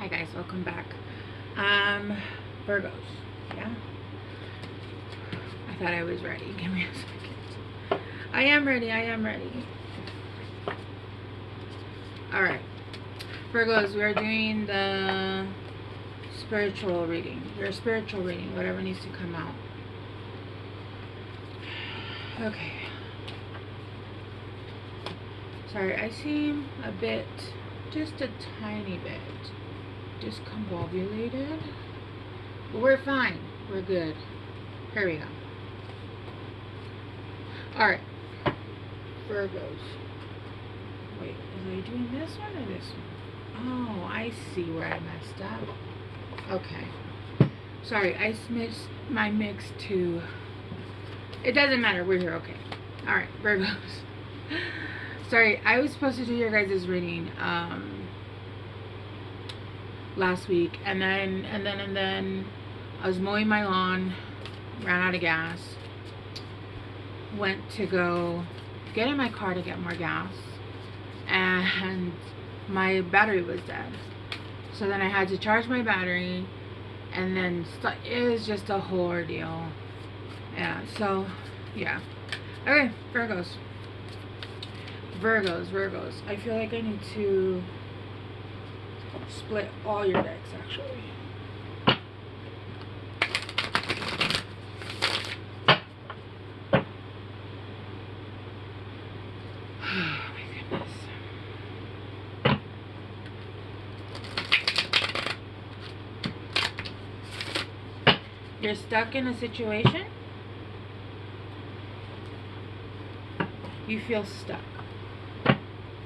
Hi guys, welcome back. Virgos, yeah? I thought I was ready. Give me a second. I am ready. Alright. Virgos, we are doing the spiritual reading. Your spiritual reading, whatever needs to come out. Okay. Sorry, I seem a bit, just a tiny bit discombobulated. But we're fine. We're good. Here we go. Alright. Virgos. Wait, was I doing this one or this one? Oh, I see where I messed up. Okay. Sorry, I mixed my mix to... It doesn't matter. We're here. Okay. Alright, Virgos. Sorry, I was supposed to do your guys' reading last week, and then I was mowing my lawn, ran out of gas, went to go get in my car to get more gas, and my battery was dead. So then I had to charge my battery, and then it was just a whole ordeal. Yeah, so yeah. Okay, Virgos. I feel like I need to split all your decks, actually. Oh my goodness. You're stuck in a situation. You feel stuck.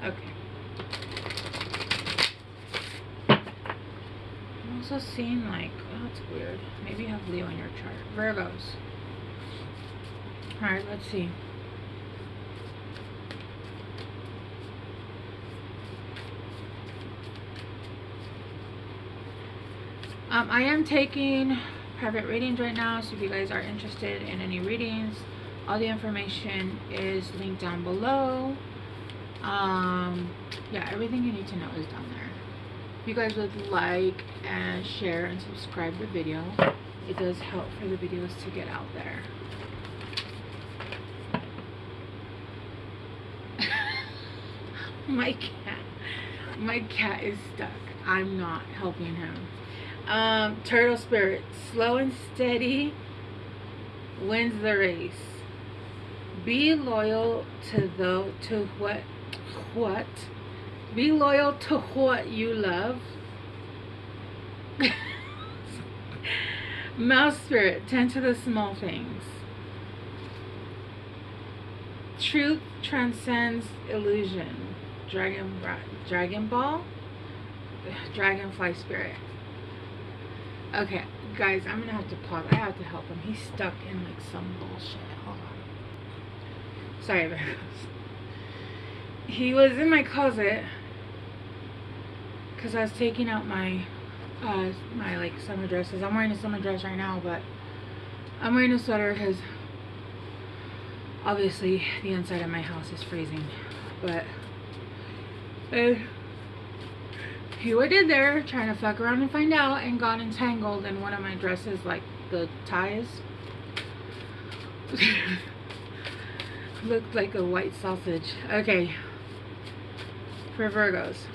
Okay. I'm also seeing like, oh, that's weird. Maybe you have Leo in your chart. Virgos. Alright, let's see. I am taking private readings right now, so if you guys are interested in any readings, all the information is linked down below. Yeah, everything you need to know is down there. If you guys would like and share and subscribe the video, it does help for the videos to get out there. My cat is stuck. I'm not helping him. Turtle spirit, slow and steady wins the race. Be loyal to what? Be loyal to what you love. Mouse spirit, tend to the small things. Truth transcends illusion. Dragonfly spirit. Okay, guys, I'm gonna have to pause. I have to help him. He's stuck in like some bullshit. Hold on. Sorry, Virgos. He was in my closet because I was taking out my like summer dresses. I'm wearing a summer dress right now, but I'm wearing a sweater because obviously the inside of my house is freezing. But he went in there trying to fuck around and find out, and got entangled in one of my dresses, like the ties. Looked like a white sausage. Okay. For Virgos.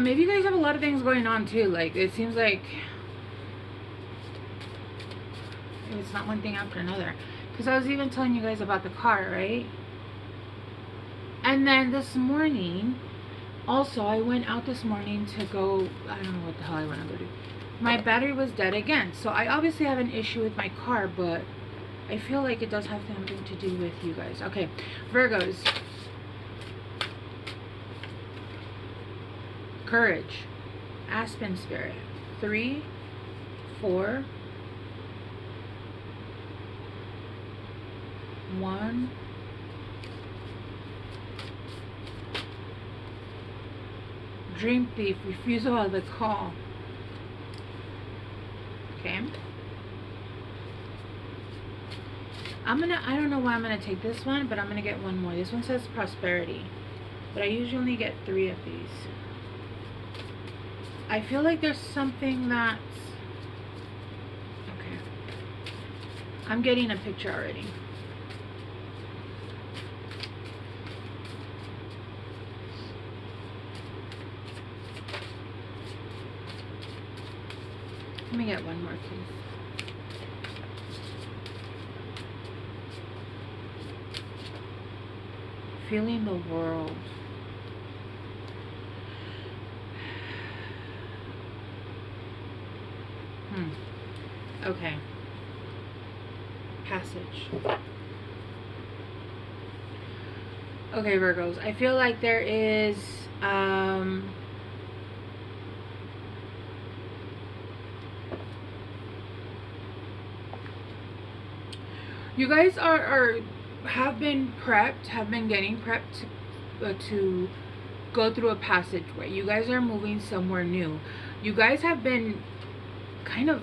Maybe you guys have a lot of things going on too. Like, it seems like it's not one thing after another. Because I was even telling you guys about the car, right? And then this morning, also, I went out this morning to go, I don't know what the hell I want to go do. My battery was dead again. So I obviously have an issue with my car, but I feel like it does have something to do with you guys. Okay, Virgos. Courage. Aspen spirit. 3, 4, 1. Dream thief. Refusal of the call. Okay. I don't know why I'm gonna take this one, but I'm gonna get one more. This one says prosperity, but I usually only get 3 of these. I feel like there's something that's, okay, I'm getting a picture already. Let me get one more, please. Feeling the world. Okay. Passage. Okay, Virgos. I feel like there is you guys have been prepped, have been getting prepped to go through a passageway. You guys are moving somewhere new. You guys have been kind of,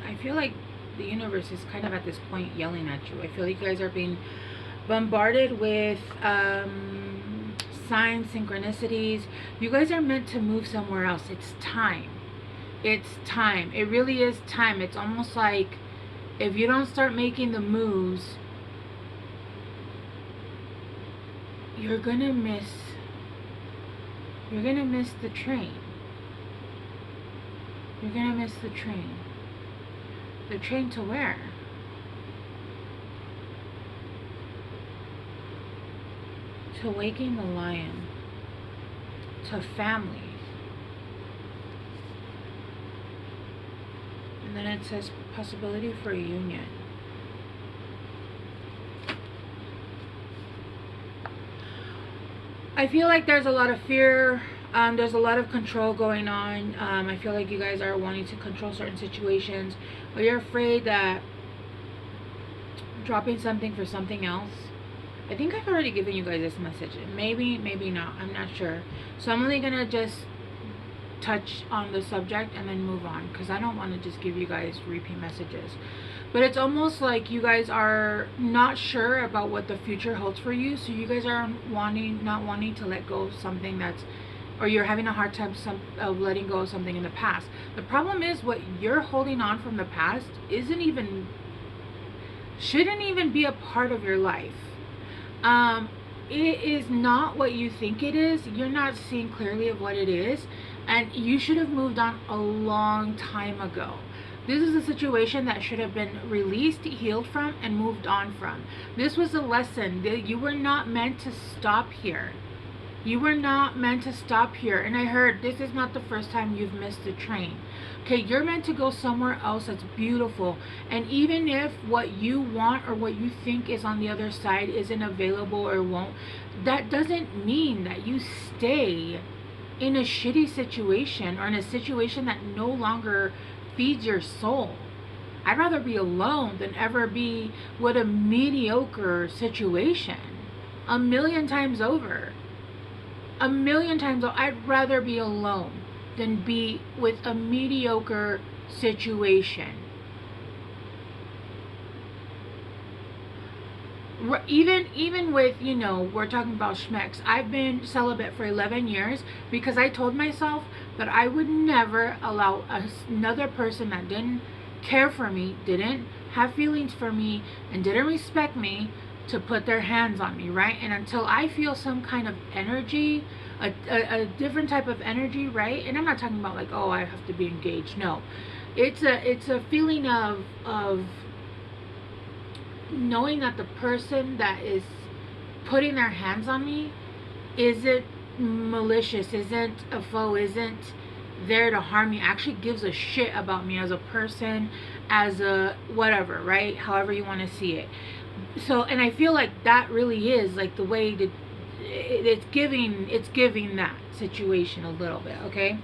I feel like the universe is kind of at this point yelling at you. I feel like you guys are being bombarded with signs, synchronicities. You guys are meant to move somewhere else. It's time. It's time. It really is time. It's almost like if you don't start making the moves, you're gonna miss the train. You're gonna miss the train. The train to where? To waking the lion. To family. And then it says possibility for a union. I feel like there's a lot of fear. There's a lot of control going on. I feel like you guys are wanting to control certain situations, or you're afraid that dropping something for something else. I think I've already given you guys this message. Maybe, maybe not. I'm not sure. So I'm only gonna just touch on the subject and then move on, because I don't want to just give you guys repeat messages. But it's almost like you guys are not sure about what the future holds for you, so you guys are not wanting to let go of something that's, or you're having a hard time of letting go of something in the past. The problem is what you're holding on from the past shouldn't even be a part of your life. It is not what you think it is. You're not seeing clearly of what it is, and you should have moved on a long time ago. This is a situation that should have been released, healed from, and moved on from. This was a lesson that you were not meant to stop here. You were not meant to stop here. And I heard this is not the first time you've missed the train. Okay, you're meant to go somewhere else that's beautiful. And even if what you want or what you think is on the other side isn't available or won't, that doesn't mean that you stay in a shitty situation or in a situation that no longer feeds your soul. I'd rather be alone than ever be with a mediocre situation. 1,000,000 times over. 1,000,000 times over. I'd rather be alone than be with a mediocre situation. Even with, you know, we're talking about schmecks. I've been celibate for 11 years because I told myself that I would never allow another person that didn't care for me, didn't have feelings for me, and didn't respect me to put their hands on me, right? And until I feel some kind of energy, a different type of energy, right? And I'm not talking about like, oh, I have to be engaged. No, it's a feeling of knowing that the person that is putting their hands on me isn't malicious, isn't a foe, isn't there to harm me, actually gives a shit about me as a person, as a whatever, right? However you want to see it. So, and I feel like that really is like the way that it's giving that situation a little bit, okay?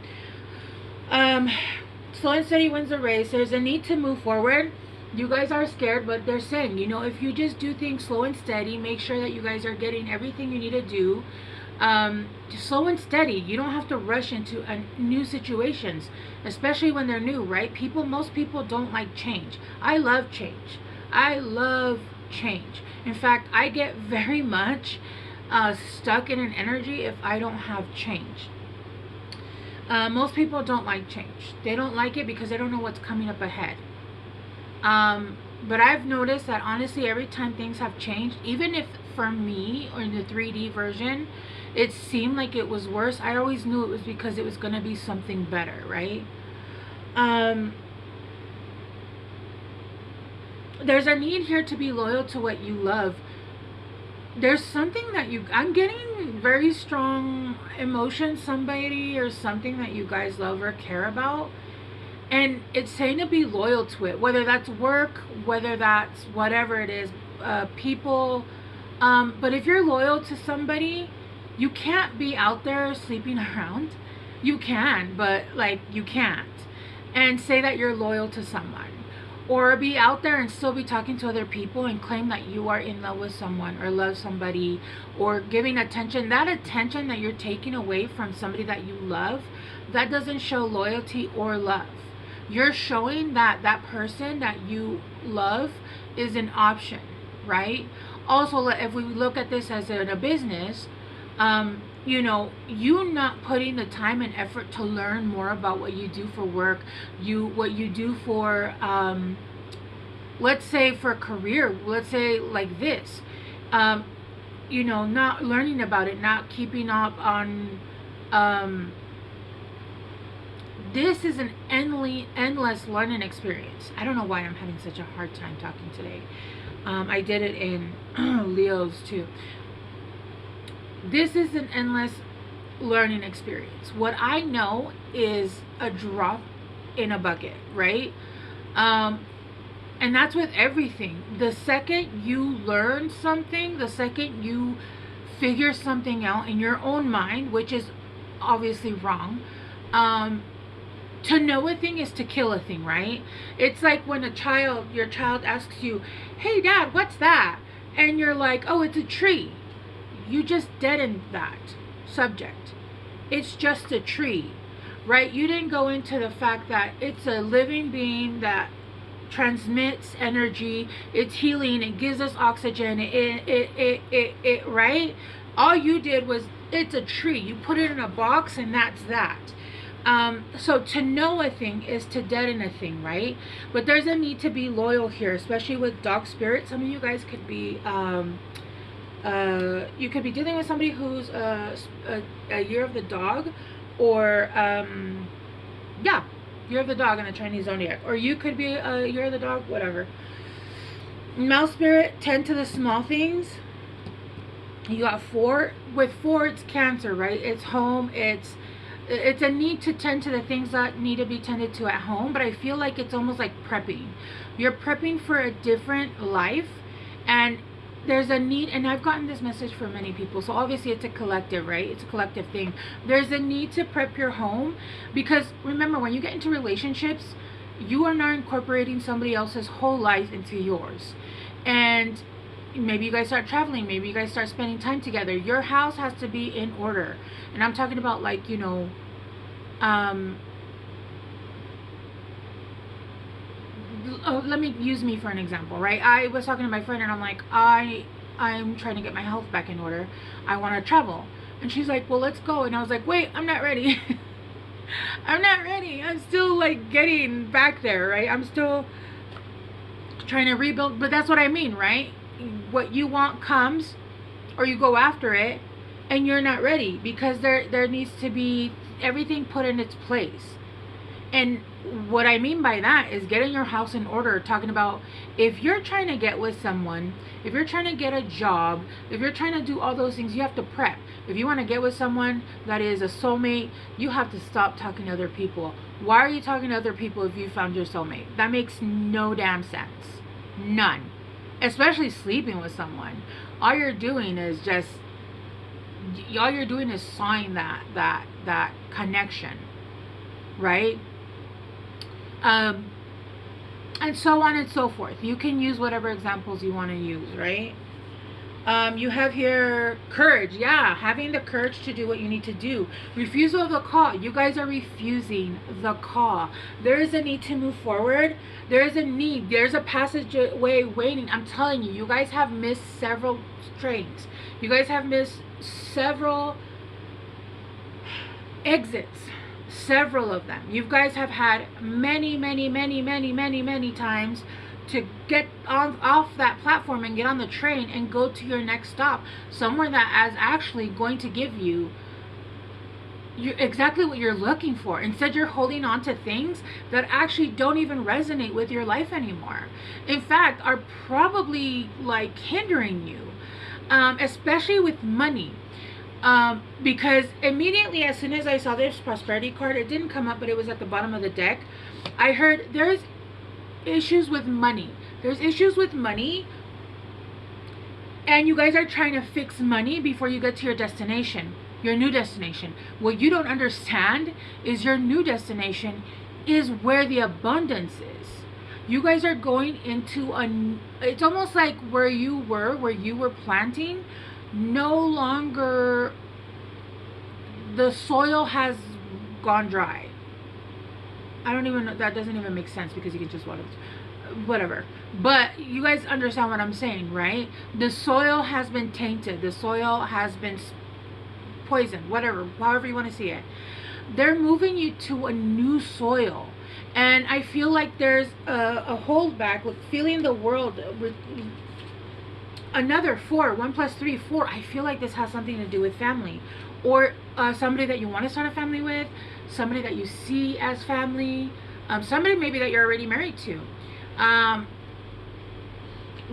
Slow and steady wins the race. There's a need to move forward. You guys are scared, but they're saying, you know, if you just do things slow and steady, make sure that you guys are getting everything you need to do. Just slow and steady. You don't have to rush into new situations, especially when they're new, right? Most people don't like change. I love change. I love change. In fact, I get very much stuck in an energy if I don't have change. Most people don't like change. They don't like it because they don't know what's coming up ahead. But I've noticed that honestly, every time things have changed, even if for me or in the 3D version, it seemed like it was worse, I always knew it was because it was going to be something better, right? There's a need here to be loyal to what you love. There's something that I'm getting very strong emotion, somebody or something that you guys love or care about. And it's saying to be loyal to it, whether that's work, whether that's whatever it is, people. But if you're loyal to somebody, you can't be out there sleeping around. You can, but like you can't. And say that you're loyal to someone. Or be out there and still be talking to other people and claim that you are in love with someone or love somebody or giving attention. That attention that you're taking away from somebody that you love, that doesn't show loyalty or love. You're showing that that person that you love is an option, right? Also, if we look at this as in a business, you know, you not putting the time and effort to learn more about what you do for work, what you do for, let's say for career, let's say like this, you know, not learning about it, not keeping up on, this is an endless learning experience. I don't know why I'm having such a hard time talking today. I did it in Leo's too. This is an endless learning experience. What I know is a drop in a bucket, right? And that's with everything. The second you learn something, the second you figure something out in your own mind, which is obviously wrong, to know a thing is to kill a thing, right? It's like when your child asks you, hey dad, what's that? And you're like, oh, it's a tree. You just deadened that subject. It's just a tree, right? You didn't go into the fact that it's a living being that transmits energy, it's healing, it gives us oxygen, it right? All you did was, it's a tree. You put it in a box and that's that. So to know a thing is to deaden a thing, right? But there's a need to be loyal here, especially with dog spirit. Some of you guys could be, you could be dealing with somebody who's a year of the dog, or yeah, year of the dog in the Chinese zodiac, or you could be a year of the dog, whatever. Mouse spirit, tend to the small things. You got 4. With 4, it's Cancer, right? It's home. It's a need to tend to the things that need to be tended to at home, but I feel like it's almost like prepping. You're prepping for a different life, and there's a need, and I've gotten this message from many people, so obviously it's a collective, right? It's a collective thing. There's a need to prep your home, because remember, when you get into relationships, you are not incorporating somebody else's whole life into yours. And maybe you guys start traveling, maybe you guys start spending time together. Your house has to be in order. And I'm talking about, like, you know, let me use me for an example, right? I was talking to my friend and I'm like, I'm trying to get my health back in order. I want to travel. And she's like, well, let's go. And I was like, wait, I'm not ready. I'm not ready. I'm still like getting back there, right? I'm still trying to rebuild. But that's what I mean, right? What you want comes, or you go after it, and you're not ready, because there needs to be everything put in its place. And what I mean by that is getting your house in order. Talking about, if you're trying to get with someone, if you're trying to get a job, if you're trying to do all those things, you have to prep. If you want to get with someone that is a soulmate, you have to stop talking to other people. Why are you talking to other people if you found your soulmate? That makes no damn sense. None. Especially sleeping with someone. All you're doing is sawing that connection, right? And so on and so forth. You can use whatever examples you want to use, right? You have here courage. Yeah, having the courage to do what you need to do. Refusal of the call. You guys are refusing the call. There is a need to move forward. There is a need. There's a passageway waiting. I'm telling you, you guys have missed several trains. You guys have missed several exits. Several of them. You guys have had many times to get off that platform and get on the train and go to your next stop, somewhere that is actually going to give you exactly what you're looking for. Instead, you're holding on to things that actually don't even resonate with your life anymore. In fact, are probably like hindering you, especially with money. Because immediately as soon as I saw this prosperity card, it didn't come up, but it was at the bottom of the deck. I heard there's issues with money. There's issues with money, and you guys are trying to fix money before you get to your destination, your new destination. What you don't understand is your new destination is where the abundance is. You guys are going into it's almost like where you were planting, no longer, the soil has gone dry. I don't even know, that doesn't even make sense because you can just water, whatever. But you guys understand what I'm saying, right? The soil has been tainted. The soil has been poisoned, whatever, however you want to see it. They're moving you to a new soil. And I feel like there's a holdback with feeling the world. Another 4, 1 + 3, 4. I feel like this has something to do with family, or somebody that you want to start a family with, somebody that you see as family, somebody maybe that you're already married to.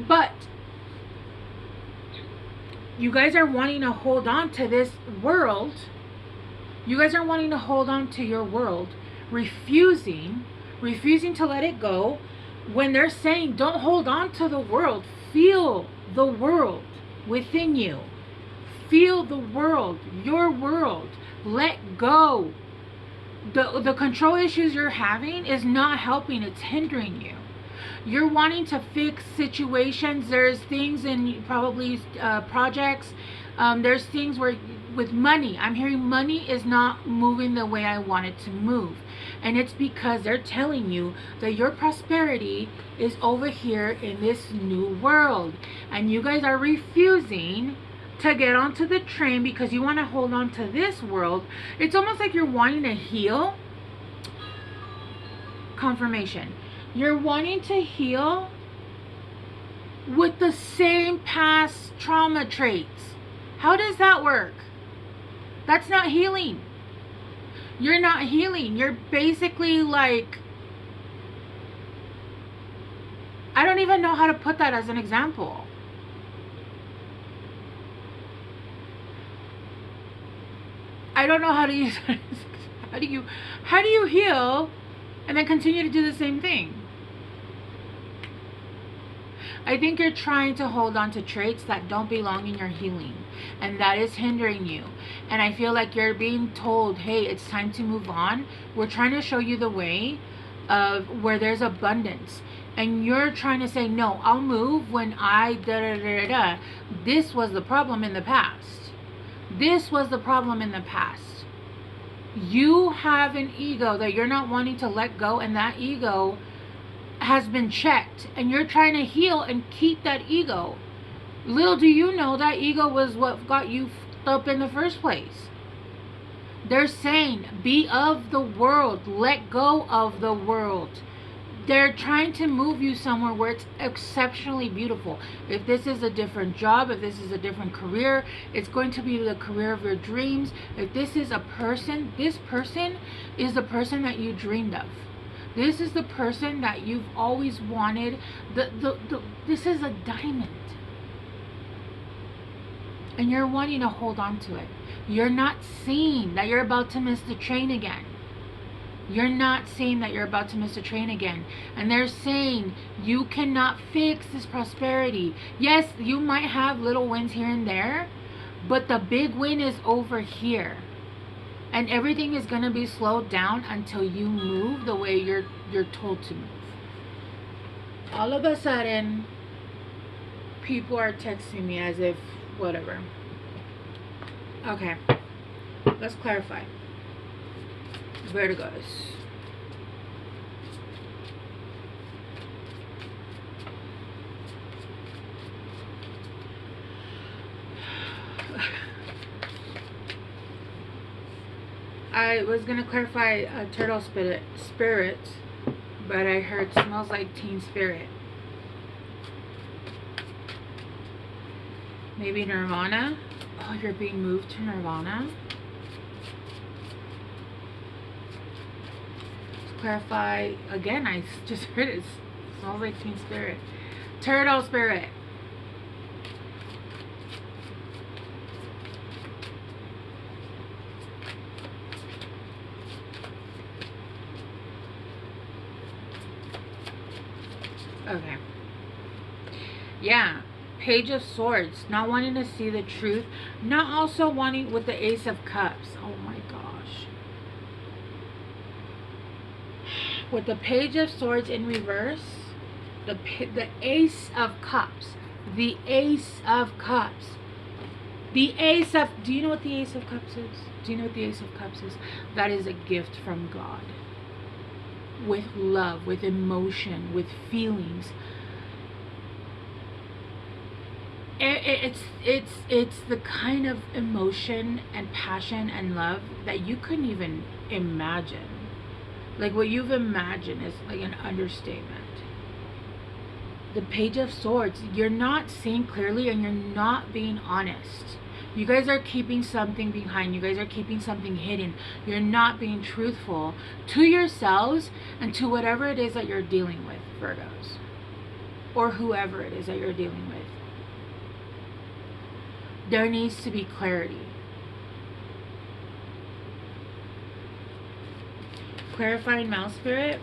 But you guys are wanting to hold on to this world. You guys are wanting to hold on to your world, refusing to let it go, when they're saying don't hold on to the world. Feel the world within you. Feel the world, your world. Let go. The control issues you're having is not helping, it's hindering you. You're wanting to fix situations. There's things in probably projects. There's things where with money, I'm hearing money is not moving the way I want it to move. And it's because they're telling you that your prosperity is over here in this new world. And you guys are refusing to get onto the train because you want to hold on to this world. It's almost like you're wanting to heal. Confirmation. You're wanting to heal with the same past trauma traits. How does that work? That's not healing. You're not healing. You're basically like, I don't even know how to put that as an example. I don't know how to use it. How do you heal and then continue to do the same thing? I think you're trying to hold on to traits that don't belong in your healing, and that is hindering you. And I feel like you're being told, hey, it's time to move on. We're trying to show you the way of where there's abundance, and you're trying to say, no, I'll move when I da-da-da-da-da. This was the problem in the past. This was the problem in the past. You have an ego that you're not wanting to let go, and that ego has been checked, and you're trying to heal and keep that ego. Little do you know that ego was what got you fucked up in the first place. They're saying be of the world, let go of the world. They're trying to move you somewhere where it's exceptionally beautiful. If this is a different job, if this is a different career, it's going to be the career of your dreams. If this is a person, this person is the person that you dreamed of. This is the person that you've always wanted. This is a diamond. And you're wanting to hold on to it. You're not seeing that you're about to miss the train again. You're not seeing that you're about to miss the train again. And they're saying you cannot fix this prosperity. Yes, you might have little wins here and there, but the big win is over here. And everything is going to be slowed down until you move the way you're told to move. All of a sudden, people are texting me as if whatever. Okay, let's clarify. Virgos. I was gonna clarify a turtle spirit, but I heard smells like teen spirit. Maybe Nirvana. Oh, you're being moved to Nirvana. Let's clarify again. I just heard it. Smells like teen spirit. Turtle spirit. Okay. Yeah. Page of Swords. Not wanting to see the truth. Not also wanting with the Ace of Cups. Oh my gosh. With the Page of Swords in reverse. The Ace of Cups. The Ace of Cups. The Ace of... Do you know what the Ace of Cups is? Do you know what the Ace of Cups is? That is a gift from God. With love, with emotion, with feelings. It's the kind of emotion and passion and love that you couldn't even imagine. Like what you've imagined is like an understatement. The Page of Swords, you're not seeing clearly and you're not being honest. You guys are keeping something behind. You guys are keeping something hidden. You're not being truthful to yourselves and to whatever it is that you're dealing with, Virgos. Or whoever it is that you're dealing with. There needs to be clarity. Clarifying Mouse Spirit.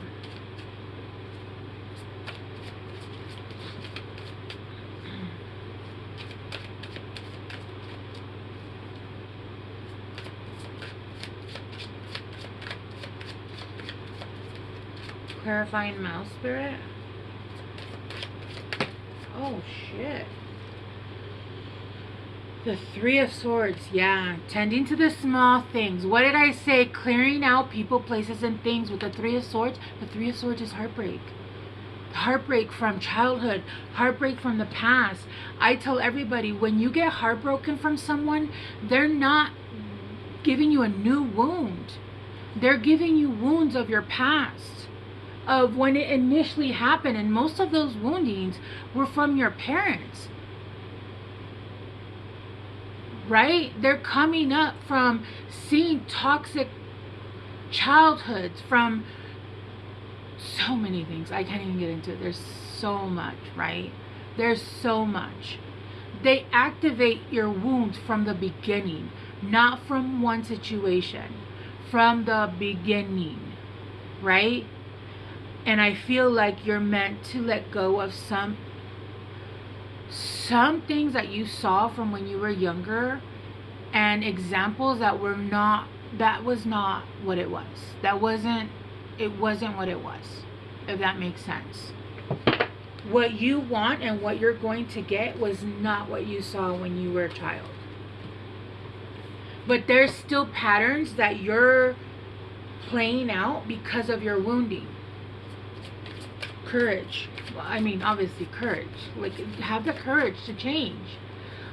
Clarifying Mouse Spirit. Oh shit. The Three of Swords, yeah. Tending to the small things. What did I say? Clearing out people, places, and things with the Three of Swords. The Three of Swords is heartbreak. Heartbreak from childhood. Heartbreak from the past. I tell everybody, when you get heartbroken from someone, they're not giving you a new wound. They're giving you wounds of your past. Of when it initially happened. And most of those woundings were from your parents. Right? They're coming up from seeing toxic childhoods, from so many things. I can't even get into it. There's so much, right? There's so much. They activate your wounds from the beginning, not from one situation, from the beginning, right? And I feel like you're meant to let go of some things that you saw from when you were younger, and examples that was not what it was. It wasn't what it was, if that makes sense. What you want and what you're going to get was not what you saw when you were a child. But there's still patterns that you're playing out because of your wounding. Courage. Well, I mean, obviously courage. Like, have the courage to change.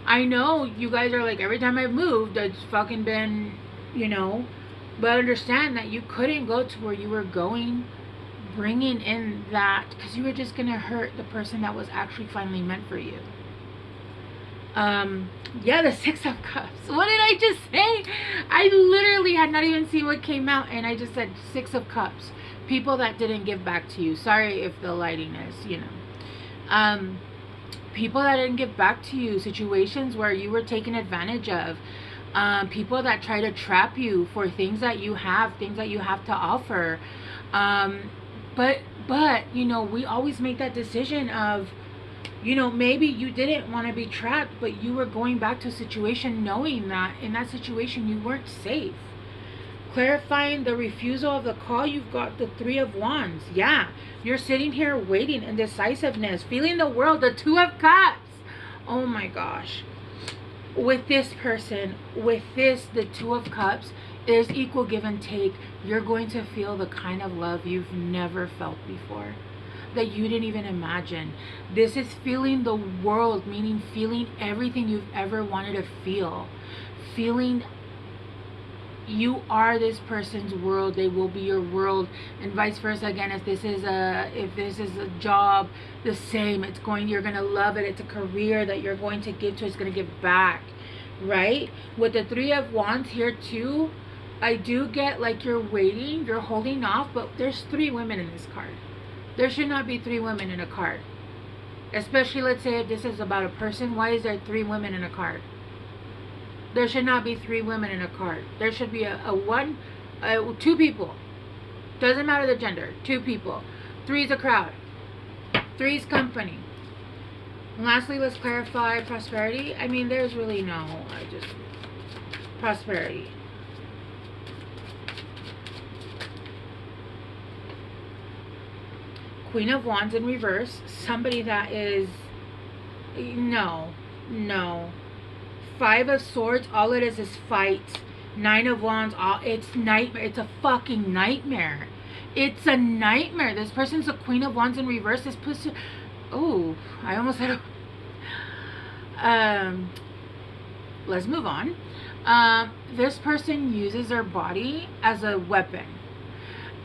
I know you guys are like, every time I've moved, it's fucking been, you know, but understand that you couldn't go to where you were going, bringing in that, because you were just going to hurt the person that was actually finally meant for you. Yeah, the Six of Cups. What did I just say? I literally had not even seen what came out, and I just said Six of Cups. People that didn't give back to you. Sorry if the lighting is, you know. People that didn't give back to you. Situations where you were taken advantage of. People that try to trap you for things that you have to offer. But you know, we always make that decision of, you know, maybe you didn't want to be trapped, but you were going back to a situation knowing that in that situation you weren't safe. Clarifying the refusal of the call, you've got the Three of Wands. Yeah, you're sitting here waiting, indecisiveness, feeling the world, the Two of Cups. Oh my gosh. With this person, with this, the Two of Cups, there's equal give and take. You're going to feel the kind of love you've never felt before, that you didn't even imagine. This is feeling the world, meaning feeling everything you've ever wanted to feel. Feeling you are this person's world, they will be your world, and vice versa. Again, if this is a job, the same. You're gonna love it. It's a career that you're going to give to. It's gonna give back, right? With the Three of Wands here too, I do get like you're waiting, you're holding off, but there's 3 women in this card. There should not be 3 women in a card, especially let's say if this is about a person. Why is there 3 women in a card? There should not be 3 women in a card. There should be a 2 people. Doesn't matter the gender. 2 people. 3 is a crowd. 3 is company. And lastly, let's clarify prosperity. I mean, there's really no. Prosperity. Queen of Wands in reverse. Somebody that is. No. 5 of Swords, all it is fight. 9 of Wands, it's nightmare. It's a fucking nightmare. It's a nightmare. This person's a Queen of Wands in reverse. This person, oh, I almost had a, let's move on. This person uses their body as a weapon,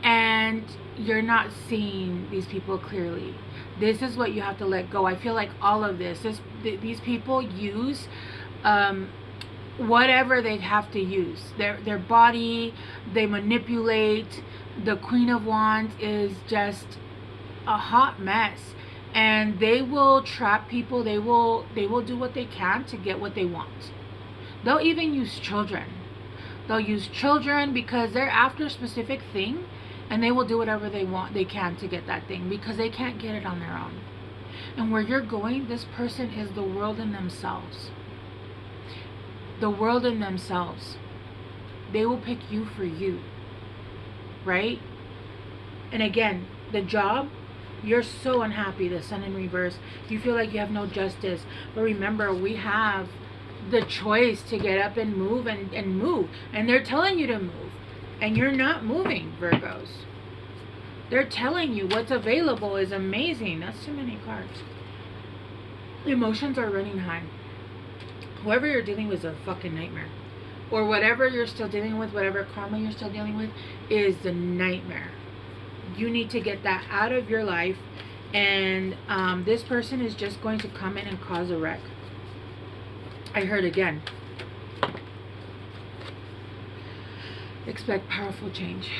and you're not seeing these people clearly. This is what you have to let go. I feel like all of these people use whatever they have to use, their body, they manipulate. The Queen of Wands is just a hot mess, and they will trap people. They will do what they can to get what they want. They'll even use children. They'll use children because they're after a specific thing, and they will do whatever they can to get that thing because they can't get it on their own. And where you're going, this person is the world in themselves. The world in themselves. They will pick you for you, right? And again, the job, you're so unhappy. The Sun in reverse, you feel like you have no justice. But remember, we have the choice to get up and move and move, and they're telling you to move, and you're not moving, Virgos. They're telling you what's available is amazing. That's too many cards. Emotions are running high. Whoever you're dealing with is a fucking nightmare. Or whatever you're still dealing with, whatever karma you're still dealing with, is the nightmare. You need to get that out of your life. And this person is just going to come in and cause a wreck. I heard again. Expect powerful change.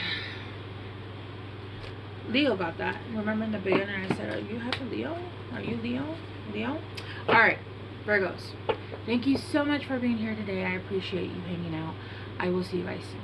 Leo got that. Remember in the beginning I said, are you have a Leo? Are you Leo? Leo? Alright. Virgos, thank you so much for being here today. I appreciate you hanging out. I will see you guys soon.